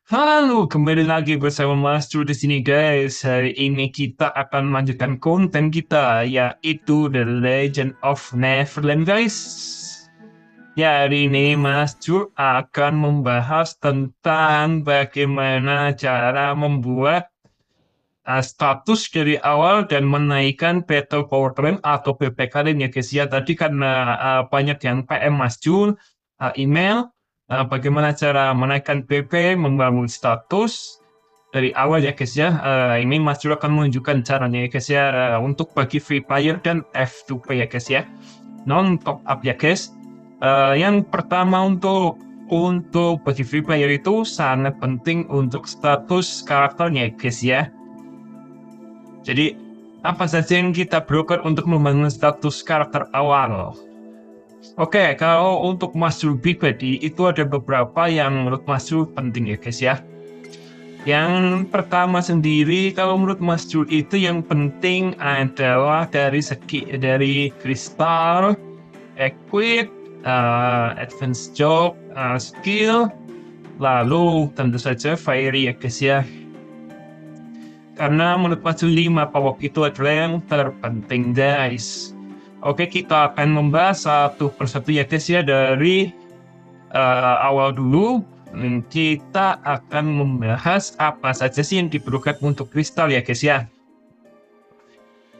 Halo, kembali lagi bersama Mas Tru di sini guys. Hari ini kita akan melanjutkan konten kita yaitu The Legend of Neverland guys. Ya, hari ini Mas Tru akan membahas tentang bagaimana cara membuat status dari awal dan menaikkan Battle Power Trend atau PPKN ya guys ya. Tadi karena banyak yang PM Mas Jul, email, bagaimana cara menaikkan PP, membangun status dari awal ya guys ya. Ini Mas Jul akan menunjukkan caranya ya guys ya, untuk bagi free player dan F2P ya guys ya. Non top up ya guys. Yang pertama untuk bagi free player itu sangat penting untuk status karakternya ya guys ya. Jadi, apa saja yang kita broker untuk membangun status karakter awal? Oke, kalau untuk masuk pribadi itu ada beberapa yang menurut masuk penting ya guys ya. Yang pertama sendiri, kalau menurut Mas Jul itu yang penting adalah dari kristal, equip, advance job, skill, lalu tentu saja fiery ya guys ya. Karena menurut Mas Jul 5 power itu adalah yang terpenting guys. Oke, kita akan membahas satu persatu ya guys ya dari awal dulu. Kita akan membahas apa saja sih yang diperlukan untuk kristal ya guys ya.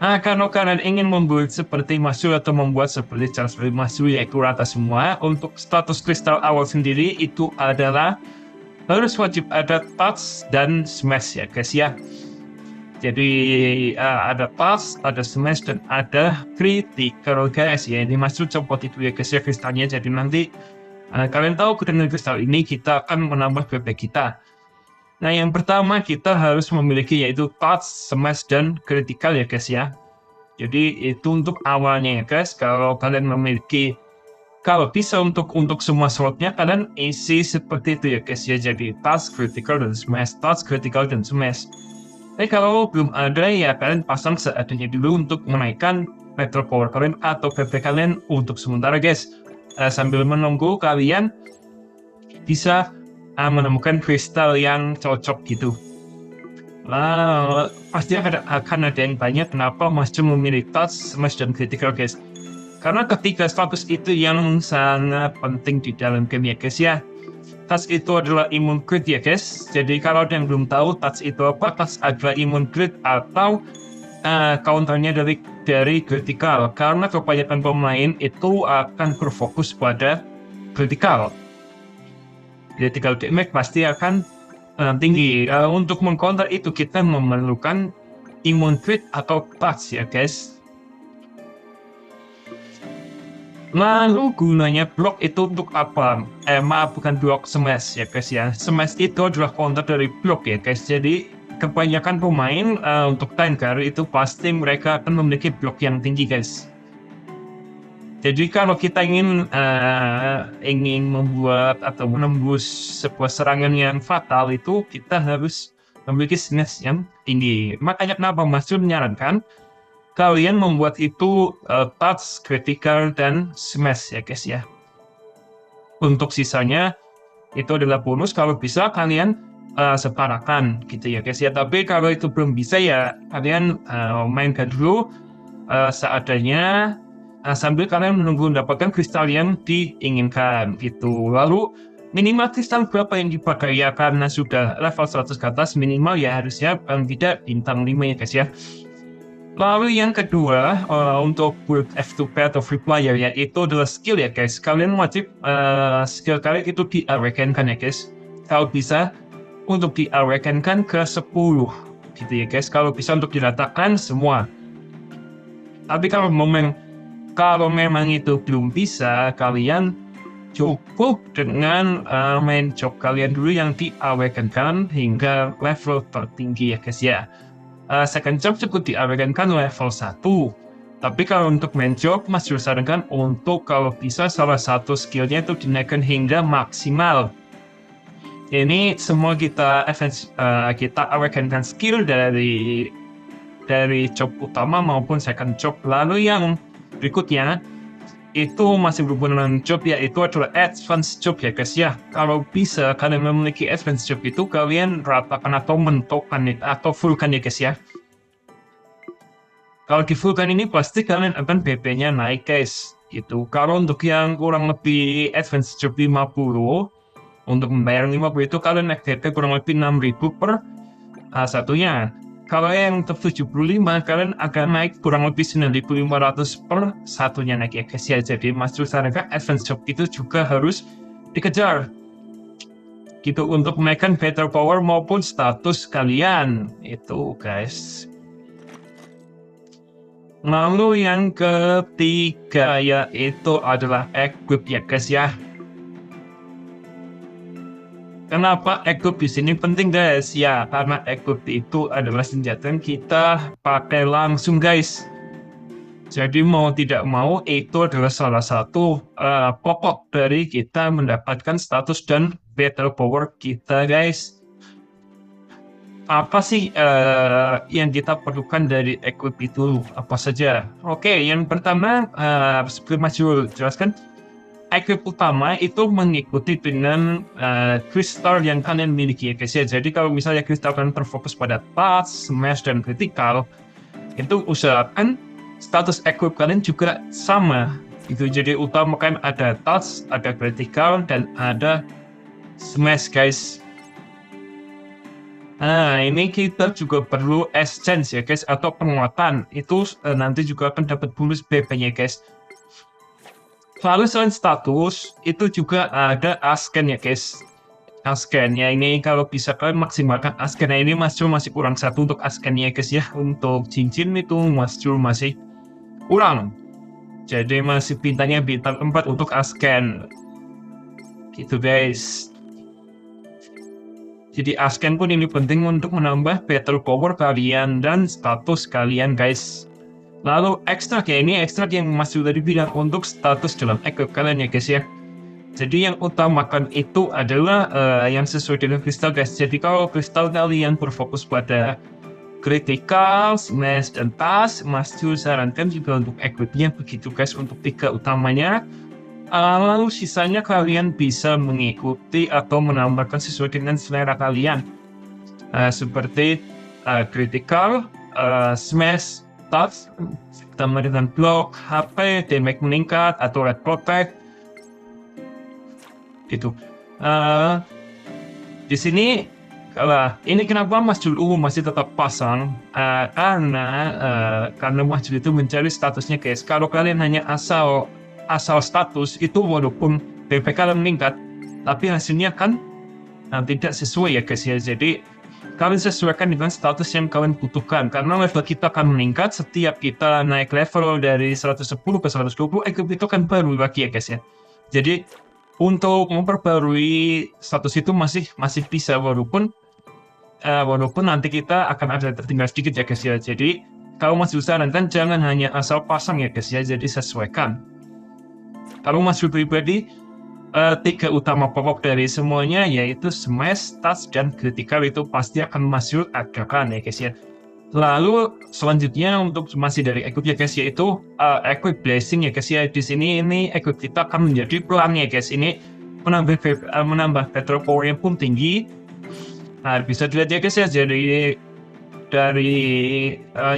Nah, kalau kalian ingin membuat seperti Masuk atau membuat seperti cara seperti Masuk yaitu rata semua, untuk status kristal awal sendiri itu adalah harus wajib ada touch dan smash ya guys ya. Jadi ada pass, ada smash, dan ada critical guys ya. Ini masuk copot itu ya guys ya kristalnya. Jadi nanti kalian tahu dengan kristal ini kita akan menambah PP kita. Nah yang pertama kita harus memiliki yaitu touch, smash, dan critical ya guys ya. Jadi itu untuk awalnya ya guys. Kalau kalian memiliki, kalau bisa untuk semua slotnya kalian isi seperti itu ya guys ya. Jadi touch, critical, dan smash, touch, critical, dan smash. Tapi kalau belum ada ya kalian pasang seadanya dulu untuk menaikkan Battle Power kalian atau PP kalian untuk sementara guys. Sambil menunggu kalian bisa menemukan kristal yang cocok gitu. Pasti akan ada yang banyak kenapa Mas cuma memilih touch, smash, dan critical guys. Karena ketiga status itu yang sangat penting di dalam game ya guys ya. Touch itu adalah imun crit ya guys. Jadi kalau ada yang belum tahu touch itu apa, touch adalah imun crit atau counternya dari critical. Karena kebanyakan pemain itu akan berfokus pada critical. Critical damage pasti akan tinggi. Untuk mengcounter itu kita memerlukan imun crit atau touch ya guys. Lalu gunanya blok itu untuk apa? Maaf, bukan blok smash ya guys ya. Smash itu adalah counter dari blok ya guys. Jadi kebanyakan pemain untuk tanker itu pasti mereka akan memiliki blok yang tinggi guys. Jadi kalau kita ingin membuat atau menembus sebuah serangan yang fatal itu kita harus memiliki smash yang tinggi. Makanya kenapa Mas Jun menyarankan kalian membuat itu touch, critical, dan smash ya guys ya. Untuk sisanya itu adalah bonus kalau bisa kalian separakan gitu ya guys ya. Tapi kalau itu belum bisa ya kalian mainkan dulu seadanya sambil kalian menunggu mendapatkan kristal yang diinginkan gitu. Lalu minimal kristal berapa yang dipakai ya, karena sudah level 100 ke atas minimal ya harusnya tidak bintang 5 ya guys ya. Lalu yang kedua, untuk build F2P atau free player ya, itu adalah skill ya guys. Kalian wajib skill kalian itu di-awakenkan ya guys. Kalau bisa untuk di-awakenkan ke 10 gitu ya guys. Kalau bisa untuk diratakan semua. Tapi kalau memang itu belum bisa, kalian cukup dengan main job kalian dulu yang di-awakenkan hingga level tertinggi ya guys ya. Second job cukup di-awakenkan level 1. Tapi kalau untuk main job, Mas sarankan untuk kalau bisa salah satu skillnya itu dinaikkan hingga maksimal. Ini semua kita awakenkan skill dari job utama maupun second job. Lalu yang berikutnya itu masih berhubungan dengan job, yaitu adalah advance job ya guys ya. Kalau bisa kalian memiliki advance job itu kalian ratakan atau mentokkan atau fullkan ya guys ya. Kalau di fullkan ini pasti kalian akan BP-nya naik guys. Gitu. Kalau untuk yang kurang lebih advance job 50, untuk membayar 50 itu kalian naik BP kurang lebih 6.000 per satunya. Kalau yang top 75 kalian akan naik kurang lebih 9.500 per satunya naik ya guys ya. Jadi Mas sarankan advance job itu juga harus dikejar gitu untuk menaikkan battle power maupun status kalian itu guys. Lalu yang ketiga yaitu adalah equip ya guys ya. Kenapa equip di sini penting guys? Ya, karena equip itu adalah senjata yang kita pakai langsung guys. Jadi mau tidak mau itu adalah salah satu pokok dari kita mendapatkan status dan battle power kita guys. Apa sih yang kita perlukan dari equip itu? Apa saja? Oke, yang pertama seperti Mas Jul jelaskan, equip utama itu mengikuti dengan kristal yang kalian miliki ya guys ya. Jadi kalau misalnya kristal kalian terfokus pada touch, smash, dan critical, itu usahakan status equip kalian juga sama. Itu jadi utamakan ada touch, ada critical, dan ada smash guys. Nah ini kita juga perlu exchange ya guys, atau penguatan. Itu nanti juga akan dapat bonus BP-nya guys. Lalu selain status, itu juga ada asken ya guys. Asken ya ini kalau bisa kalian maksimalkan asken. Nah, ini Mas Jul masih kurang satu untuk askennya guys ya. Untuk cincin itu Mas Jul masih kurang. Jadi masih bintangnya bintang 4 untuk asken. Gitu guys. Jadi asken pun ini penting untuk menambah battle power kalian dan status kalian guys. Lalu ekstrak ya, ini ekstrak yang Mas Jul tadi bilang untuk status dalam equip kalian ya guys ya. Jadi yang utamakan itu adalah yang sesuai dengan kristal guys. Jadi kalau kristal kalian berfokus pada critical, smash, dan touch, Mas Jul sarankan juga untuk equipnya begitu guys untuk 3 utamanya. Lalu sisanya kalian bisa mengikuti atau menambahkan sesuai dengan selera kalian. Seperti critical, smash, touch, tambah dengan block, HP, damage meningkat, atau red protect. Gitu. Di sini, ini kenapa Mas Jul masih tetap pasang? Karena Mas Jul itu mencari statusnya guys. Kalau kalian hanya asal status itu walaupun BP kalian meningkat, tapi hasilnya kan tidak sesuai ya guys ya. Jadi kalian sesuaikan dengan status yang kalian butuhkan, karena level kita akan meningkat setiap kita naik level dari 110 ke 120, equip itu kan baru lagi ya guys ya. Jadi untuk memperbarui status itu masih bisa walaupun nanti kita akan ada tertinggal sedikit ya guys ya. Jadi kalau Mas Jul sarankan jangan hanya asal pasang ya guys ya, jadi sesuaikan. Kalau Mas Jul pribadi 3 utama pokok dari semuanya yaitu smash, touch, dan critical itu pasti akan Mas Jul adakan ya guys ya. Lalu selanjutnya untuk masih dari equip ya guys yaitu equip blessing ya guys ya. Di sini ini equip kita akan menjadi pelan ya guys. Ini menambah battle power yang pun tinggi. Nah bisa dilihat ya guys ya. Jadi dari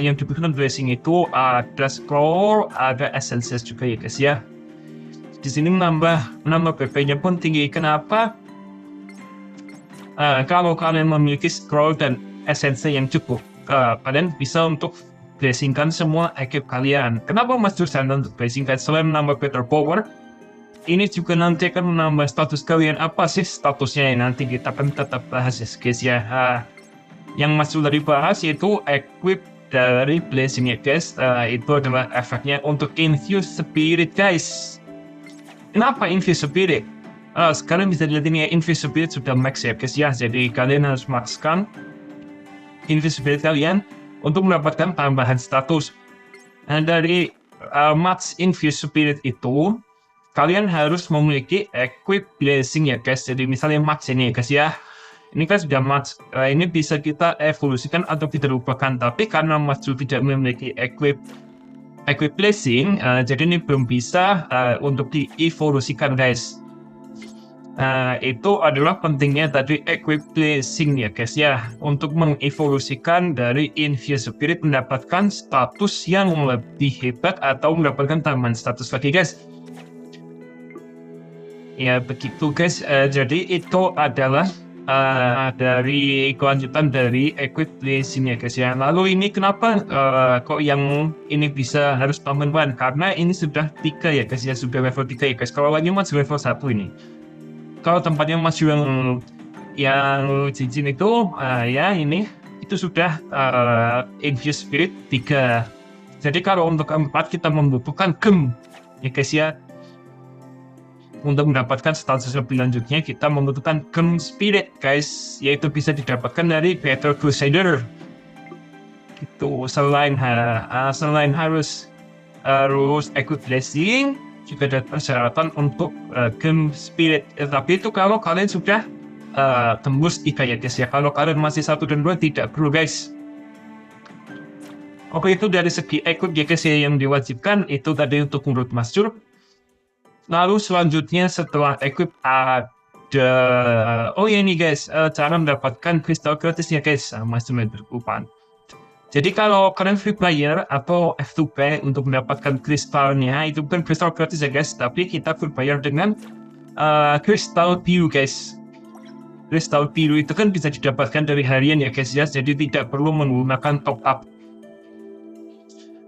yang diberikan blessing itu ada scroll, ada essences juga ya guys ya. Di sini menambah BP-nya pun tinggi. Kenapa? Kalau kalian memiliki scroll dan essence yang cukup, kalian bisa untuk blessingkan semua equip kalian. Kenapa Mas Jul sarankan untuk blessingkan? Selain menambah battle power, ini juga nanti akan menambah status kalian. Apa sih statusnya? Nanti kita akan tetap bahas ya guys ya. Yang Mas Jul tadi bahas yaitu equip dari blessing ya guys. Itu adalah efeknya untuk infuse spirit guys. Kenapa infuse spirit? Sekarang bisa dilihat ini ya, infuse spirit sudah max ya guys ya. Jadi kalian harus maxkan infuse spirit kalian untuk mendapatkan tambahan status. Nah dari max infuse spirit itu kalian harus memiliki equip blessing ya guys. Jadi misalnya max ini ya guys ya. Ini kan sudah max. Ini bisa kita evolusikan atau kita lupakan. Tapi karena Mas Jul tidak memiliki equip equip blessing, jadi ini belum bisa untuk dievolusikan guys. Itu adalah pentingnya tadi equip blessing ya guys ya, untuk mengevolusikan dari infused spirit mendapatkan status yang lebih hebat atau mendapatkan tambahan status lagi guys. Ya begitu guys, jadi itu adalah dari kelanjutan dari equip blessing ya guys ya. Lalu ini kenapa kok yang ini bisa harus tambahan? Karena ini sudah 3 ya guys ya, sudah level 3 ya guys. Kalau lagi masih level 1 ini. Kalau tempatnya masih yang cincin itu, ya ini itu sudah infused spirit 3. Jadi kalau untuk 4 kita membutuhkan gem ya guys ya. Untuk mendapatkan status lebih lanjutnya kita membutuhkan gem spirit guys, yaitu bisa didapatkan dari Battle Crusader. Itu selain harus equip blessing, juga ada persyaratan untuk gem spirit. Tapi itu kalau kalian sudah tembus 3 ya guys ya. Kalau kalian masih 1 dan 2 tidak perlu guys. Oke, itu dari segi equip ya guys ya, yang diwajibkan itu tadi untuk menurut Masjur. Lalu selanjutnya setelah equip ada ini guys, cara mendapatkan kristal gratis ya guys, Mas cuma berkupan. Jadi kalau kalian free player atau F2P untuk mendapatkan kristalnya itu bukan kristal gratis ya guys, tapi kita free player dengan kristal biru guys. Kristal biru itu kan bisa didapatkan dari harian ya guys ya, jadi tidak perlu menggunakan top up.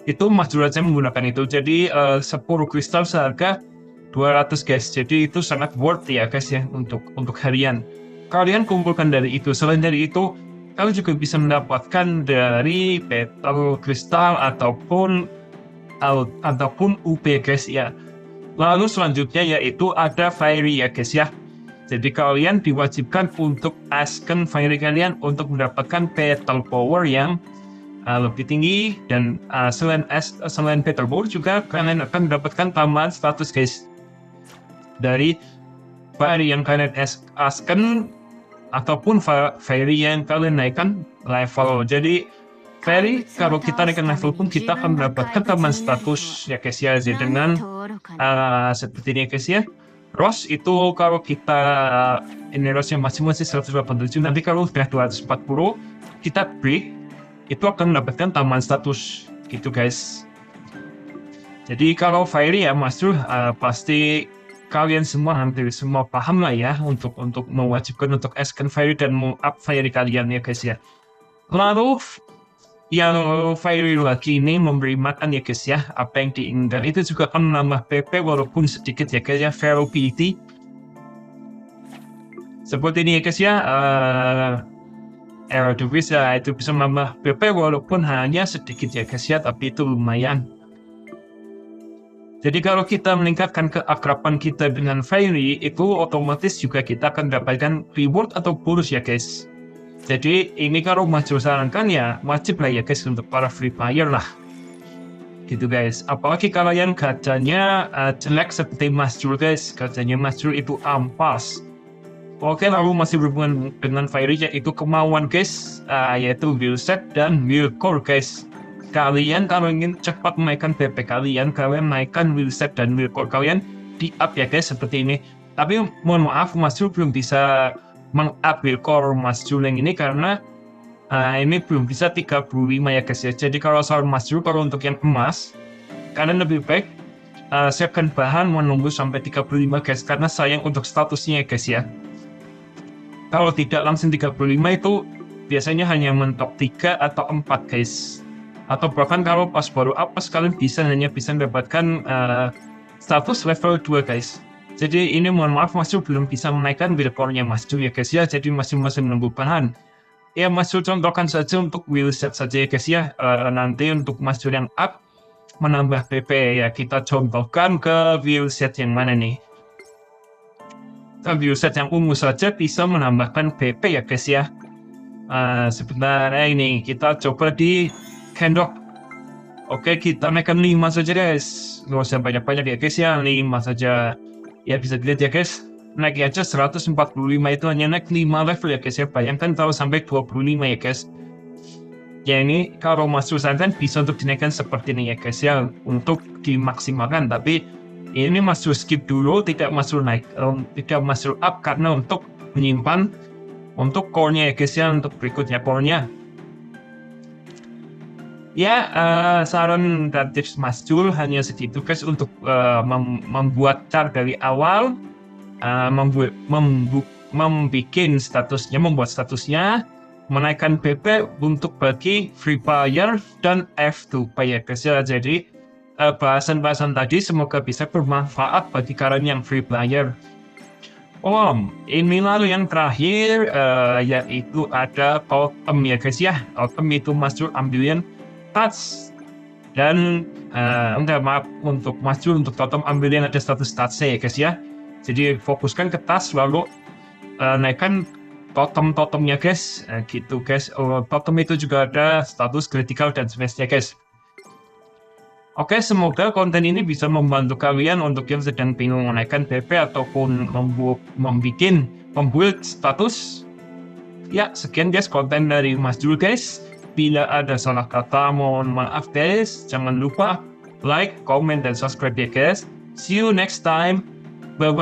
Itu Mas Duracem menggunakan itu, jadi 10 kristal seharga 200 guys, jadi itu sangat worth ya guys ya untuk harian. Kalian kumpulkan dari itu. Selain dari itu, kalian juga bisa mendapatkan dari battle kristal ataupun UP guys ya. Lalu selanjutnya yaitu ada fairy ya guys ya. Jadi kalian diwajibkan untuk asken fairy kalian untuk mendapatkan battle power yang lebih tinggi, dan selain battle power juga kalian akan mendapatkan tambahan status guys dari fairy yang kalian asken ataupun fairy yang kalian naikkan level. Jadi fairy kalau kita naikkan level pun kita akan mendapatkan tambahan status ya guys ya, dengan seperti ini guys ya. Rose itu kalau kita ini rose-nya masih 187, nanti kalau sudah 240 kita break itu akan mendapatkan tambahan status gitu guys. Jadi kalau fairy ya Masjur pasti kalian hampir semua paham lah ya untuk mewajibkan untuk asken fairy dan up fairy kalian ya guys ya. Lalu yang fairy lagi ini memberi makan ya guys ya, apa yang diinginkan itu juga akan menambah PP walaupun sedikit ya guys ya, variability seperti ini ya guys ya. Itu bisa menambah PP walaupun hanya sedikit ya guys ya, tapi itu lumayan. Jadi kalau kita meningkatkan keakraban kita dengan fairy, itu otomatis juga kita akan mendapatkan reward atau bonus ya guys. Jadi ini kalau Masjur sarankan ya wajib lah ya guys untuk para free player lah. Gitu guys. Apalagi kalau yang gajahnya jelek seperti Masjur guys. Gajahnya Masjur itu ampas. Oke, lalu masih berhubungan dengan fairy yaitu kemauan guys, yaitu will set dan will core guys. Kalian kalau ingin cepat menaikkan PP kalian naikkan will set dan will core kalian di up ya guys seperti ini. Tapi mohon maaf Masjur belum bisa meng-up will core Masjur yang ini karena ini belum bisa 35 ya guys ya. Jadi kalau saran Masjur kalau untuk yang emas kalian lebih baik siapkan bahan menunggu sampai 35 guys, karena sayang untuk statusnya ya guys ya. Kalau tidak langsung 35 itu biasanya hanya mentok 3 atau 4 guys. Atau bahkan kalau pas baru up kalian hanya bisa mendapatkan status level 2 guys. Jadi ini mohon maaf Masjur belum bisa menaikkan will core-nya Masjur ya guys ya. Jadi masih menunggu bahan. Ya Masjur contohkan saja untuk will set saja ya guys ya. Nanti untuk Masjur yang up menambah PP ya kita contohkan ke will set yang mana nih. Will set yang ungu saja bisa menambahkan PP ya guys ya. Sebenarnya ini kita coba di Kendok. Oke, kita naikkan 5 saja guys. Nggak usah banyak-banyak ya guys ya, 5 saja. Ya bisa dilihat ya guys, naik aja 145 itu hanya naik 5 level ya guys ya. Bayangkan kalau sampai 25 ya guys. Ya ini kalau Mas Sul sarankan bisa untuk dinaikkan seperti ini ya guys ya, untuk dimaksimalkan. Tapi ini Mas Sul skip dulu, tidak Mas Sul naik, tidak Mas Sul up karena untuk menyimpan untuk core-nya ya guys ya, untuk berikutnya core-nya. Ya, saran dan tips Mas Jul hanya segitu guys untuk membuat chart dari awal, membuat statusnya, membuat statusnya, menaikkan PP untuk bagi free player dan F2 player guys ya. Jadi bahasan-bahasan tadi semoga bisa bermanfaat bagi kalian yang free player. Ini lalu yang terakhir yaitu ada totem ya guys ya. Totem itu Mas Jul ambilin touch dan maaf untuk Mas Jul, untuk totem ambilin ada status touch ya guys ya. Jadi fokuskan ke touch lalu naikkan totem-totemnya guys, gitu guys. Totem itu juga ada status critical dan smash-nya guys. Oke, semoga konten ini bisa membantu kalian untuk yang sedang bingung menaikkan PP ataupun membuild status. Ya, sekian guys konten dari Mas Jul guys. Bila ada salah kata, mohon maaf guys. Jangan lupa like, comment, dan subscribe ya guys. See you next time. Bye-bye.